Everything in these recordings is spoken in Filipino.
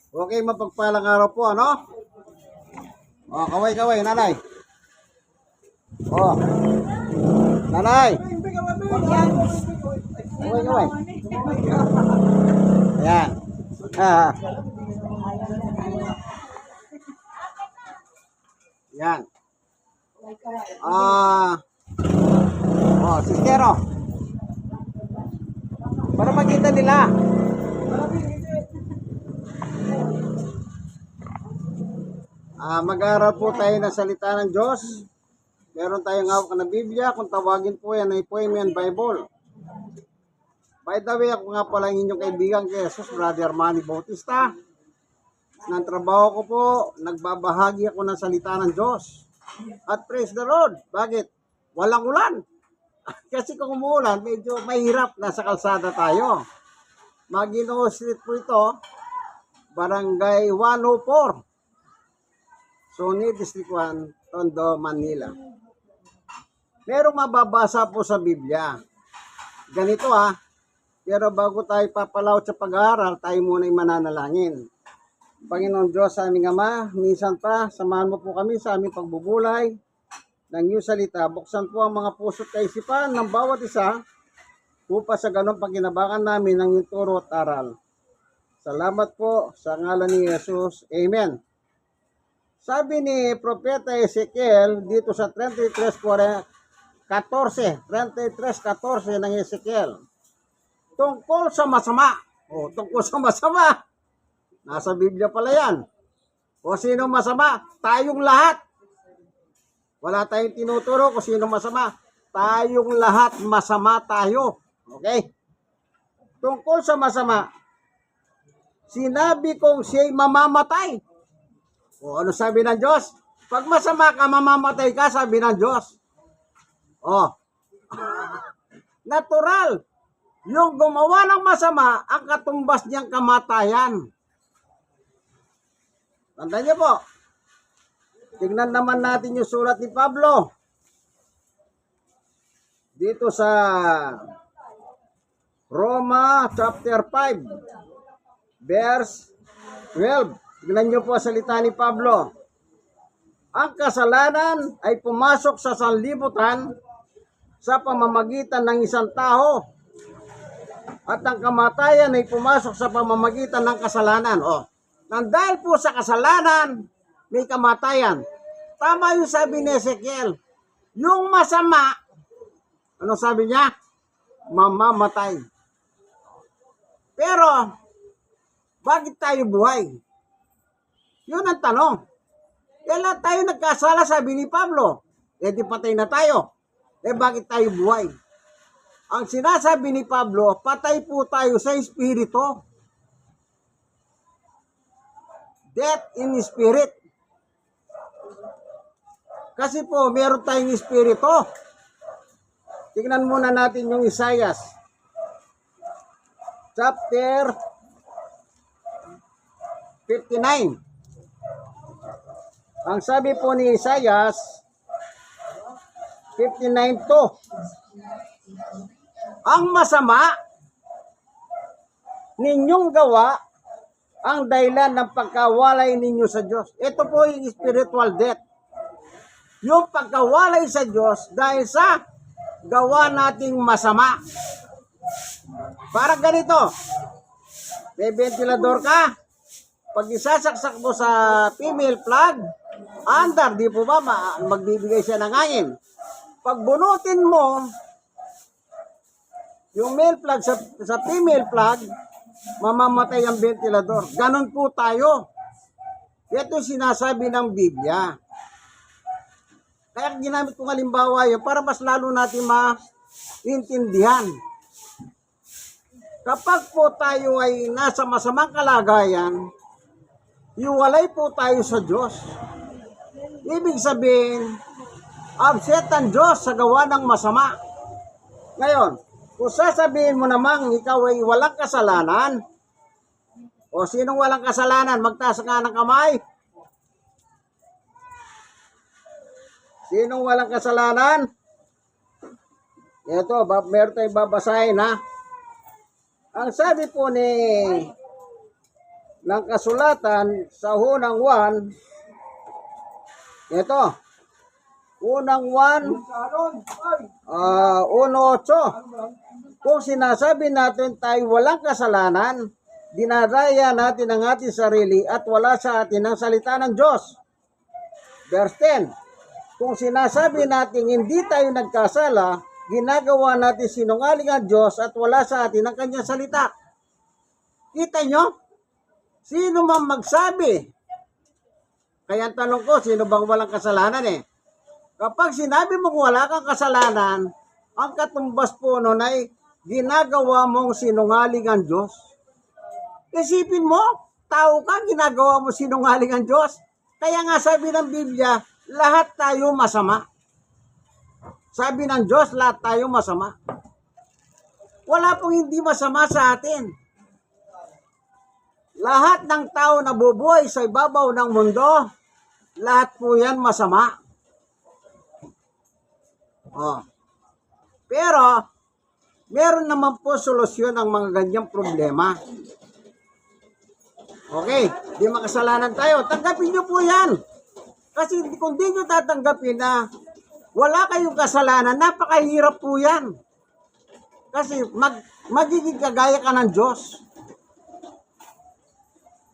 Okay, mapagpalang araw po, ano? Oh, kaway, nanay. Oh, nanay. Kaway. Ayan. Ah, yan. Sister, oh. Para makita nila. Mag-aaral po tayo ng salita ng Diyos. Meron tayong hawak na Biblia. Kung tawagin po yan ay Poemian Bible. By the way, ako nga pala inyong kaibigan kay Jesus, Brother Manny Bautista. Ng trabaho ko po, nagbabahagi ako ng salita ng Diyos. At praise the Lord. Bakit? Walang ulan. Kasi kung umuulan, medyo mahirap. Nasa kalsada tayo. Maginoo Street po ito, Barangay 104. Sony District 1, Tondo, Manila. Merong mababasa po sa Biblia. Ganito pero bago tayo papalaot sa pag-aaral, tayo muna ay mananalangin. Panginoon Diyos, aming Ama, minsan pa, samahan mo po kami sa aming pagbubulay ng iyong salita. Buksan po ang mga puso at kaisipan ng bawat isa upang sa ganong pagkinabangan namin ng iyong turo at aral. Salamat po sa ngalan ni Jesus. Amen. Sabi ni Propeta Ezekiel dito sa 33:14 ng Ezekiel, tungkol sa masama. Tungkol sa masama. Nasa Biblia pala yan. O sino masama? Tayong lahat. Wala tayong tinuturo kung sino masama. Tayong lahat masama tayo. Okay? Tungkol sa masama, sinabi kong siya'y mamamatay. Ano sabi ng Diyos? Pag masama ka, mamamatay ka, sabi ng Diyos. Natural. Yung gumawa ng masama, ang katumbas niyang kamatayan. Tandaan niyo po. Tingnan naman natin yung sulat ni Pablo. Dito sa Roma chapter 5, verse 12. Tingnan niyo po ang salita ni Pablo. Ang kasalanan ay pumasok sa sanlibutan sa pamamagitan ng isang tao. At ang kamatayan ay pumasok sa pamamagitan ng kasalanan. Nang dahil po sa kasalanan, may kamatayan. Tama yung sabi ni Ezekiel. Yung masama, ano sabi niya? Mamamatay. Pero, bakit tayo buhay? Yun ang tanong. Kailan tayo nagkasala, sabi ni Pablo? Di patay na tayo. Bakit tayo buhay? Ang sinasabi ni Pablo, patay po tayo sa espiritu. Death in spirit. Kasi po, meron tayong espiritu. Tingnan muna natin yung Isaiah. Chapter 59. Ang sabi po ni Isaiah 59:2, ang masama ninyong gawa ang dahilan ng pagkawalay ninyo sa Diyos. Ito po yung spiritual death. Yung pagkawalay sa Diyos dahil sa gawa nating masama. Para ganito, may ventilador ka, pag isasaksak mo sa female plug, andar, di po ba, magbibigay siya ng hangin. Pag bunutin mo yung male plug sa female plug, mamamatay ang ventilador. Ganon po tayo. Ito sinasabi ng Biblia. Kaya ginamit kong halimbawa yun para mas lalo natin maintindihan. Kapag po tayo ay nasa masamang kalagayan, iwalay po tayo sa Diyos. Ibig sabihin, absent ang Diyos sa gawa ng masama. Ngayon, kung sasabihin mo namang ikaw ay walang kasalanan, o sinong walang kasalanan, magtaas nga ng kamay. Sinong walang kasalanan? Ito, meron tayong babasahin Ang sabi po ni ng kasulatan sa unang 1, ito, unang 1:8. Kung sinasabi natin tayo walang kasalanan, dinadaya natin ang ating sarili at wala sa atin ang salita ng Diyos. Verse 10, kung sinasabi natin hindi tayo nagkasala, ginagawa natin sinungaling ang Diyos at wala sa atin ang kanyang salita. Kita nyo? Sino man magsabi? Kaya ang tanong ko, sino bang walang kasalanan eh? Kapag sinabi mong wala kang kasalanan, ang katumbas po nun ay ginagawa mong sinungaling ang Diyos. Isipin mo, tao ka, ginagawa mo sinungaling ang Diyos. Kaya nga sabi ng Biblia, lahat tayo masama. Sabi ng Diyos, lahat tayo masama. Wala pong hindi masama sa atin. Lahat ng tao na bubuhay sa ibabaw ng mundo, lahat po yan masama. Pero, meron naman po solusyon ang mga ganyang problema. Okay, di makasalanan tayo. Tanggapin nyo po yan. Kasi kung di nyo tatanggapin na wala kayong kasalanan, napakahirap po yan. Kasi magiging kagaya ka ng Diyos.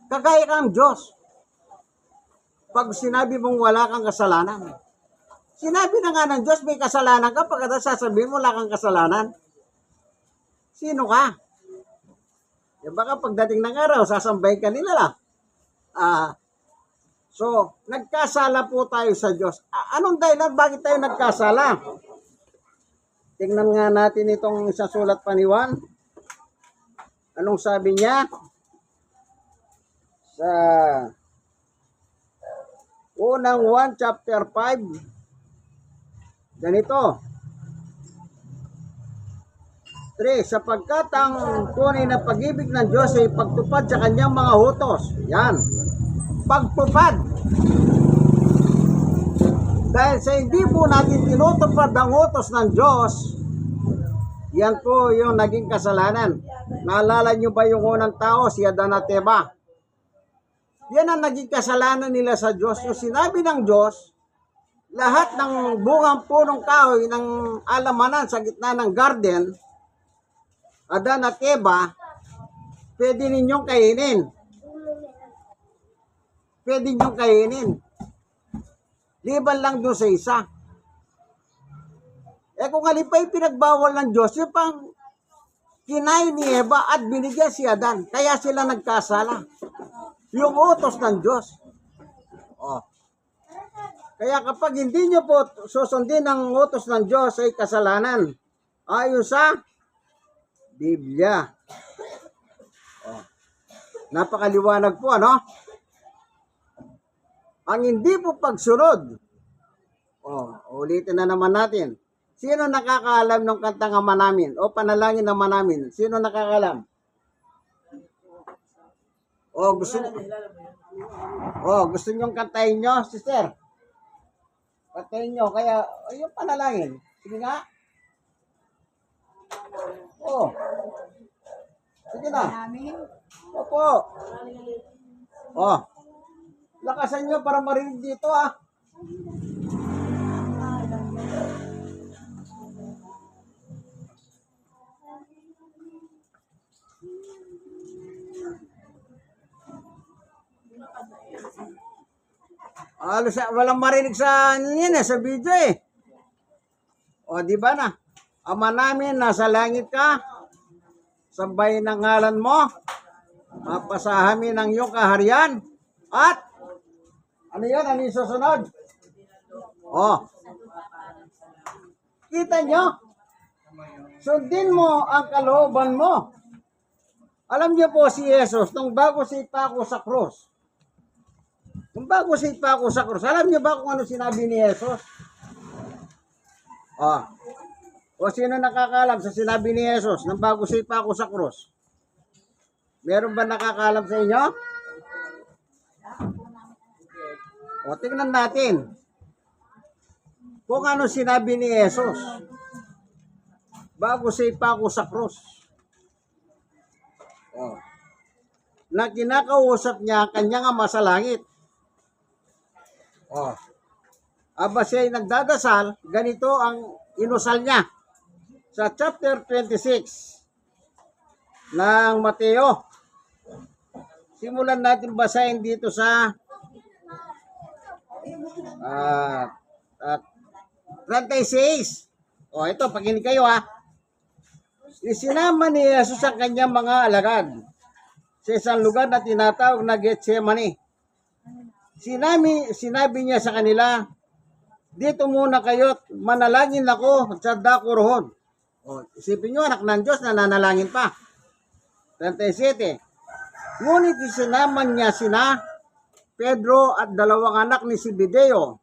Kagaya ka ng Diyos. Pag sinabi mong wala kang kasalanan. Sinabi na nga ng Diyos may kasalanan ka, pagkatapos sasabihin mo wala kang kasalanan. Sino ka? E baka pagdating ng araw, sasambay ka nila lang. So, nagkasala po tayo sa Diyos. Anong dahilan? Bakit tayo nagkasala? Tingnan nga natin itong sa sulat pa ni Juan. Anong sabi niya? Sa unang 1 chapter 5. Ganito. 3. Sapagkat ang tunay na pag-ibig ng Diyos ay pagtupad sa kanyang mga utos. Yan. Pagtupad. Dahil sa hindi po natin tinutupad ang utos ng Diyos, yan po yung naging kasalanan. Naalala nyo ba yung unang tao, si Adan at Eva? Yan ang naging kasalanan nila sa Diyos. Yung sinabi ng Diyos, lahat ng bungang punong kahoy ng alamanan sa gitna ng garden, Adan at Eva, pwede ninyong kainin. Pwede ninyong kainin. Liban lang doon sa isa. Kung alin pa yung pinagbawal ng Diyos, yung pang kinain ni Eva at binigyan si Adan. Kaya sila nagkasala. Yung utos ng Diyos. Kaya kapag hindi nyo po susundin ang utos ng Diyos ay kasalanan. Ayon sa Biblia. Napakaliwanag po, ano? Ang hindi po pagsunod. Ulitin na naman natin. Sino nakakaalam ng kantang Ama Namin o panalangin ng Ama Namin? Sino nakakaalam? Gusto nyong kantahin nyo, sister? Kantahin nyo, kaya yung panalangin. Sige nga. Sige na. Opo. Lakasan nyo para marinig dito, walang marinig sa yan sa video di ba na? Ama namin, nasa langit ka, sambahin ang ngalan mo, mapasahamin ang iyong kaharian, at ano yun? Ano yung susunod? Kita nyo? Sundin mo ang kalooban mo. Alam niyo po si Jesus, nung bago siya ipako sa krus, alam niyo ba kung ano sinabi ni Jesus? O sino nakakalam sa sinabi ni Jesus nang bago siya ipako sa krus? Meron ba nakakalam sa inyo? Tingnan natin kung ano sinabi ni Jesus bago siya ipako sa krus. na kinakausap niya ang kanyang ama sa langit. Oh. Aba siya ay nagdadasal, ganito ang inusal niya. Sa chapter 26 ng Mateo. Simulan natin basahin dito sa 36. O ito, pakinig kayo ha. Isinama ni Jesus ang kanyang mga alagad sa isang lugar na tinatawag na Getsemani. Sinabi niya sa kanila, dito muna kayo't manalangin ako sa dako roon. O, isipin nyo, anak ng Diyos, nananalangin pa. 37. Ngunit isinama niya sina Pedro at dalawang anak ni Zebedeo.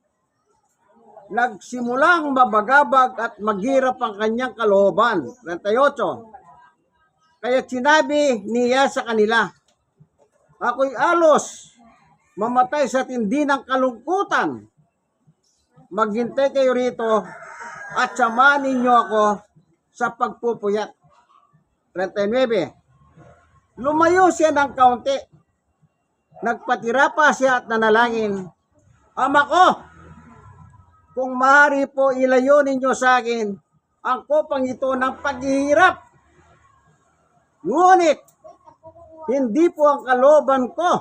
Nagsimulang mabagabag at maghirap ang kanyang kalooban. 38. Kaya sinabi niya sa kanila, ako'y alos mamatay sa tindi ng kalungkutan. Maghintay kayo rito at samahan ninyo ako sa pagpupuyat. 39. Lumayo siya ng kaunti. Nagpatira pa siya at nanalangin, Ama ko, kung maaari po ilayo ninyo sa akin ang kopang ito ng paghihirap. Ngunit, hindi po ang kalooban ko,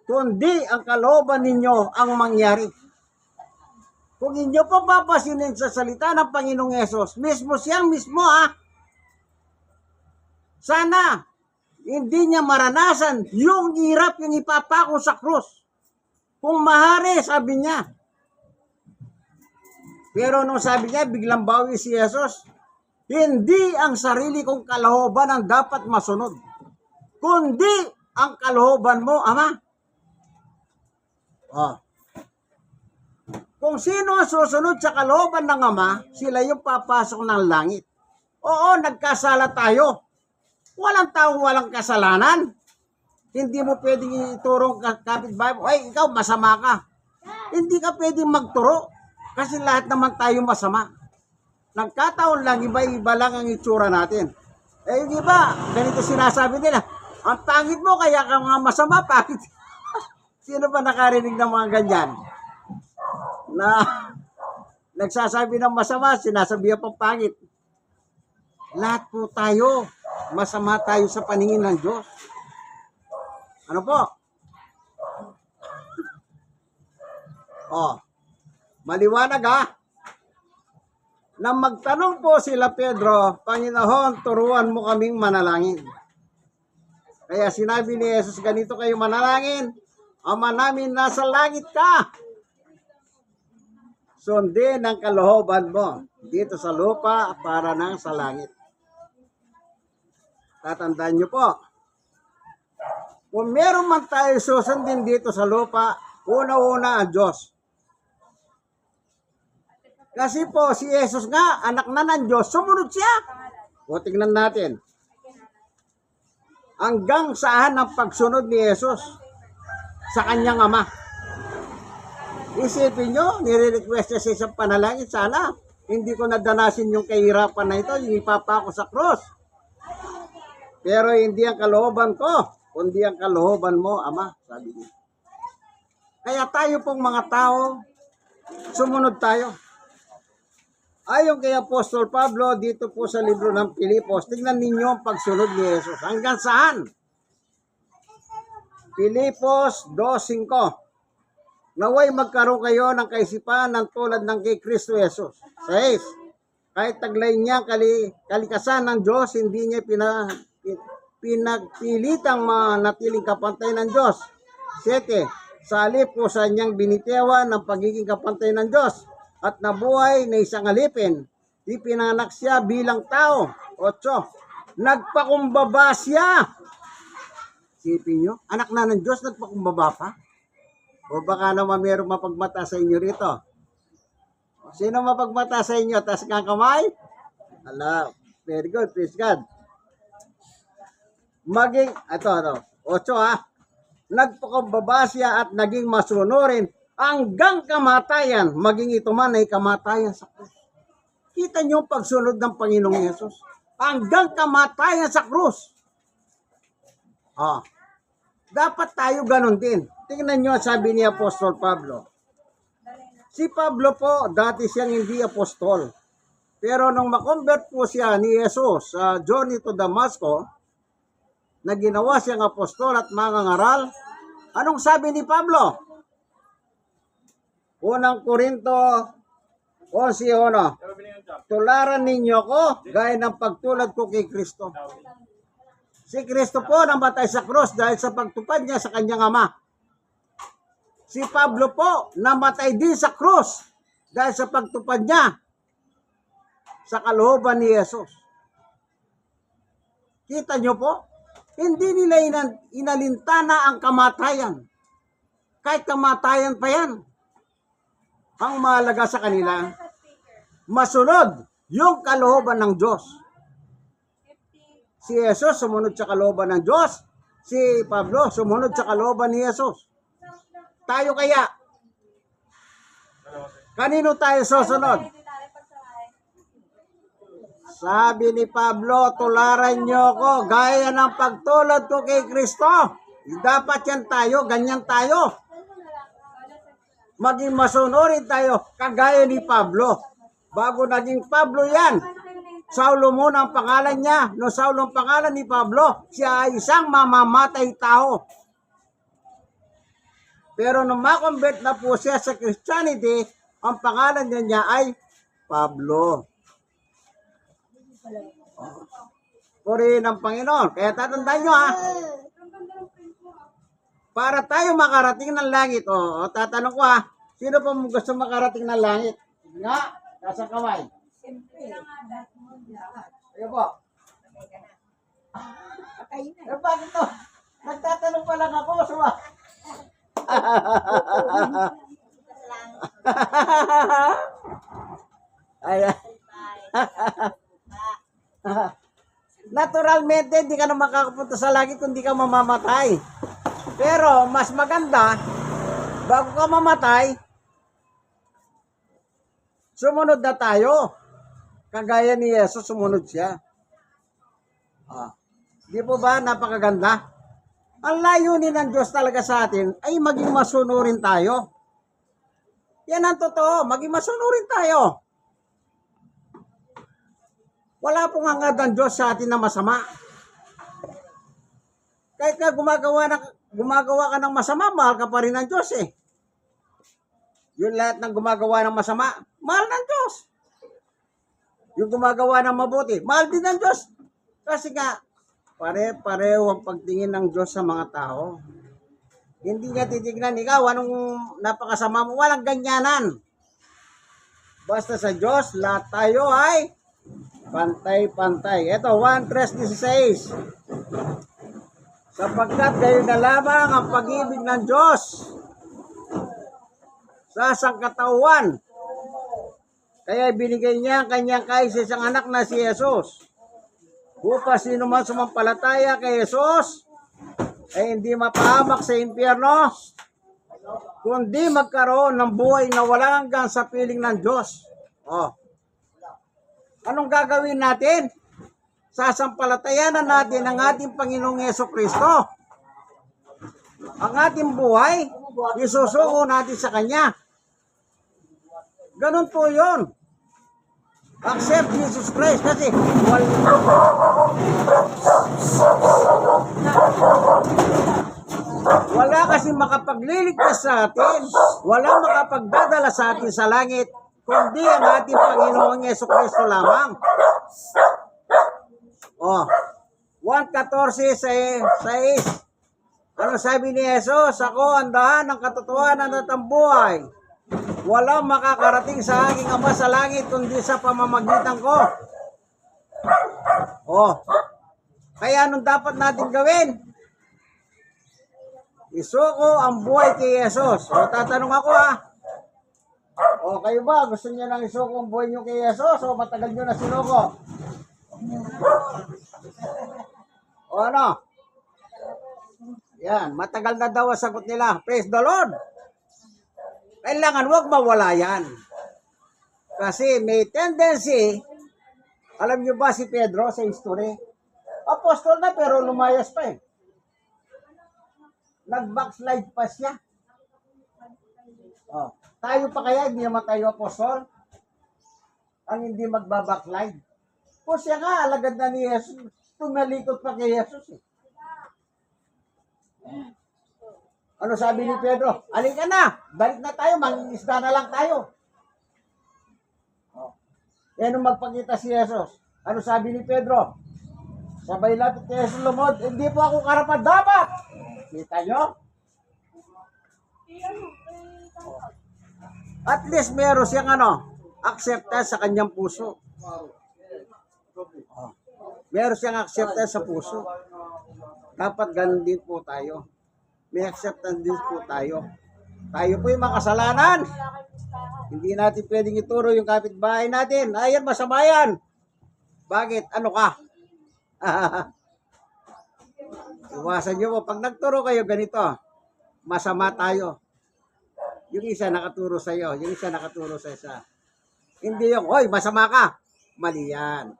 kundi ang kalooban ninyo ang mangyari. Kung inyo po papasinin sa salita ng Panginoong Yesus, mismo siyang mismo sana hindi niya maranasan yung hirap yung ipapako sa krus. Kung mahari, sabi niya. Pero nung sabi niya, biglang bawi si Jesus, hindi ang sarili kong kalooban ang dapat masunod, kundi ang kalooban mo, Ama. Kung sino ang susunod sa kalooban ng Ama, sila yung papasok ng langit. Oo, nagkasala tayo. Walang taong walang kasalanan. Hindi mo pwedeng iturong kapitbahay mo, ay, ikaw masama ka. Hindi ka pwedeng magturo. Kasi lahat naman tayo masama. Nagkataon lang, iba-iba lang ang itsura natin. Eh, yung iba, ganito sinasabi nila, ang pangit mo, kaya ka mga masama, pangit. Sino ba nakarinig ng mga ganyan? Na nagsasabi ng masama, sinasabihan pang pangit. Lahat po tayo, masama tayo sa paningin ng Diyos. Ano po? Maliwanag Nang magtanong po sila Pedro, Panginoon, turuan mo kaming manalangin. Kaya sinabi ni Jesus, ganito kayo manalangin, Ama namin nasa langit ka. Sundin ang kalooban mo dito sa lupa para nang sa langit. Tatandaan niyo po, kung meron man tayo susundin dito sa lupa, una-una ang Diyos. Kasi po, si Jesus nga, anak na ng Diyos, sumunod siya. O, tingnan natin. Hanggang saan ang pagsunod ni Jesus sa kanyang Ama? Isipin nyo, nire-request niya sa isang panalangin, sana hindi ko nadanasin yung kahirapan na ito, yung ipapako sa cross. Pero hindi ang kalooban ko, kundi ang kalooban mo, Ama, sabi niya. Kaya tayo pong mga tao, sumunod tayo. Ayon kay Apostol Pablo, dito po sa libro ng Pilipos, tingnan ninyo ang pagsunod ni Jesus. Hanggang saan? Pilipos 2:5. Naway magkaroon kayo ng kaisipan ng tulad ng kay Kristo Jesus. 6. Kahit taglay niya kalikasan ng Diyos, hindi niya pinagpilitang manatiling kapantay ng Diyos. 7. Sa halip po sa niyang binitiwan ng pagiging kapantay ng Diyos at nabuhay na isang alipin, ipinanak siya bilang tao. 8. Nagpakumbaba siya. Sipin nyo, anak na ng Diyos, nagpakumbaba pa? O baka naman mayroong mapagmata sa inyo rito. Sino mapagmata sa inyo? Taas nga kamay? Ala, very good, praise God. Maging, ito, 8 nagpakumbaba siya at naging masunurin hanggang kamatayan, maging ito man ay kamatayan sa krus. Kita niyo ang pagsunod ng Panginoong Yesus. Hanggang kamatayan sa krus. Dapat tayo ganun din. Tingnan nyo, sabi ni Apostol Pablo. Si Pablo po, dati siyang hindi apostol. Pero nung makonvert po siya ni Jesus sa journey to Damascus, na ginawa siyang apostol at mangangaral, anong sabi ni Pablo? Unang Korinto 11:1. Tularan ninyo ko gaya ng pagtulad ko kay Kristo. Si Kristo po namatay sa krus dahil sa pagtupad niya sa kanyang ama. Si Pablo po namatay din sa krus dahil sa pagtupad niya sa kalooban ni Jesus. Kita nyo po? Hindi nila inalintana ang kamatayan. Kahit kamatayan pa yan. Ang mahalaga sa kanila, masunod yung kalooban ng Diyos. Si Jesus sumunod sa kalooban ng Diyos. Si Pablo sumunod sa kalooban ni Jesus. Tayo kaya, kanino tayo susunod? Sabi ni Pablo, tularan nyo ko gaya ng pagtulad ko kay Kristo. Dapat yan tayo, ganyan tayo. Maging masunurin tayo, kagaya ni Pablo. Bago naging Pablo yan, Saulo muna ang pangalan niya. No, Saulo ang pangalan ni Pablo. Siya ay isang mamamatay tao. Pero nung makonvert na po siya sa Christianity, ang pangalan niya ay Pablo. Purihin ang Panginoon. Kaya tatandaan nyo ha. Para tayo makarating ng langit. Tatanong ko ha. Sino pa gusto makarating ng langit? Nga, nasa kamay. Ayun po. Bakit to? Nagtatanong pa lang ako. Suwa. Ayan. Naturalmente, hindi ka na makakapunta sa langit kung hindi ka mamamatay. Pero, mas maganda, bago ka mamatay, sumunod na tayo. Kagaya ni Jesus, sumunod siya. Di po ba napakaganda? Ang layunin ng Diyos talaga sa atin ay maging masunurin tayo. Yan ang totoo, maging masunurin tayo. Wala pong hangad ng Diyos sa atin na masama. Kahit na gumagawa ka ng masama, mahal ka pa rin ng Diyos eh. Yung lahat ng gumagawa ng masama, mahal ng Diyos. Yung gumagawa ng mabuti, mahal din ng Diyos. Kasi nga, pare-pareho ang pagtingin ng Diyos sa mga tao. Hindi niya titignan, ikaw, anong napakasama mo? Walang ganyanan. Basta sa Diyos, lahat tayo ay pantay-pantay. Ito, 1:3:16. Sapagkat kayo na lamang ang pag-ibig ng Diyos sa sangkatauhan. Kaya binigay niya ang kanyang kaisa-isang anak na si Jesus. Upang sino man sumampalataya kay Jesus ay hindi mapahamak sa impyerno, kundi magkaroon ng buhay na walang hanggan sa piling ng Diyos. Anong gagawin natin? Sasampalatayanan natin ang ating Panginoong Jesucristo. Ang ating buhay, isusuko natin sa Kanya. Ganun po yun. Accept Jesus Christ kasi wala kasi makapagliligtas sa atin, wala makapagdadala sa atin sa langit, kundi ang ating Panginoong Jesucristo lamang. 1:14-6. Ano sabi ni Jesus? Ako ang daan ng katotohanan at ang buhay. Walang makakarating sa aking Ama sa langit kundi sa pamamagitan ko. Kaya anong dapat natin gawin? Isuko ang buhay kay Jesus. Tatanong ako ha. Kayo ba? Gusto niyo nang isuko ang buhay niyo kay Jesus o matagal niyo na sinuko? Ano? Yan, matagal na daw ang sagot nila. Praise the Lord. Kailangan wag mawala yan. Kasi may tendency, alam niyo ba si Pedro sa history? Apostol na pero lumayas pa eh. Nag-backslide pa siya. Oh. Tayo pa kaya, hindi naman tayo apostol? Ang hindi magbabackslide. O siya nga, alagad na ni Jesus. Tumalikot pa kay Jesus eh. Ano sabi ni Pedro? Alika na, balik na tayo, mangingisda na lang tayo. Oh. Yan ang magpakita si Jesus. Ano sabi ni Pedro? Sabay lapit kay Jesus lumod, hindi po ako karapat-dapat. Kita nyo? At least meron siyang acceptance sa kanyang puso. Oh. Meron siyang acceptance sa puso. Dapat ganun din po tayo. May acceptance din po tayo. Tayo po yung makasalanan. Hindi natin pwedeng ituro yung kapitbahay natin. Ayan, masama yan. Bakit? Ano ka? Iwasan nyo po. Pag nagturo kayo ganito, masama tayo. Yung isa nakaturo sa iyo, yung isa nakaturo sa isa. Hindi yung, hoy, masama ka. Mali yan.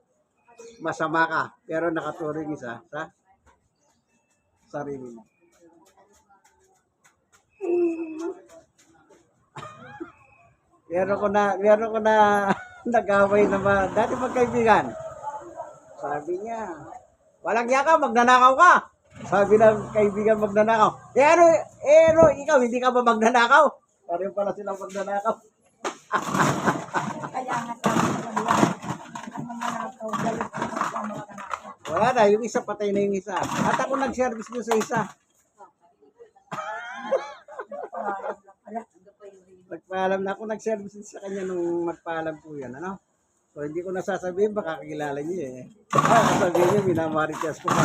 Masama ka. Pero nakaturo yung isa sa sarili mo. Meron ko na nag-away na dati magkaibigan. Sabi niya, walang yaka, magnanakaw ka. Sabi ng kaibigan, magnanakaw. Ano, ikaw, hindi ka ba magnanakaw? Pareho pala silang magnanakaw. Kaya nga sabi ko nila, ang mga nakaw, galit ko sa mga nakaw. Wala na, yung isa patay na yung isa. At ako nag-service doon sa isa. Nagpaalam na ako, nag-service sa kanya nung magpaalam po yan, ano? So, hindi ko nasasabihin, baka kakilala niyo eh. Sabihin niyo, minamarites ko pa.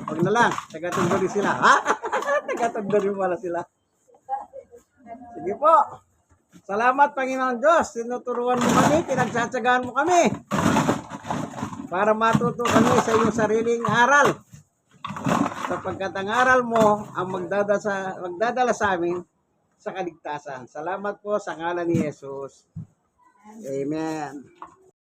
Huwag na lang, taga-tundo rin sila. Ha? Taga-tundo rin pala sila. Sige po. Salamat, Panginoon Diyos. Tinuturuan mo kami, pinagsatsagaan mo kami. Para matuto kami sa iyong sariling aral. Sapagkat ang aral mo ang magdadala sa amin sa kaligtasan. Salamat po sa ngalan ni Jesus. Amen.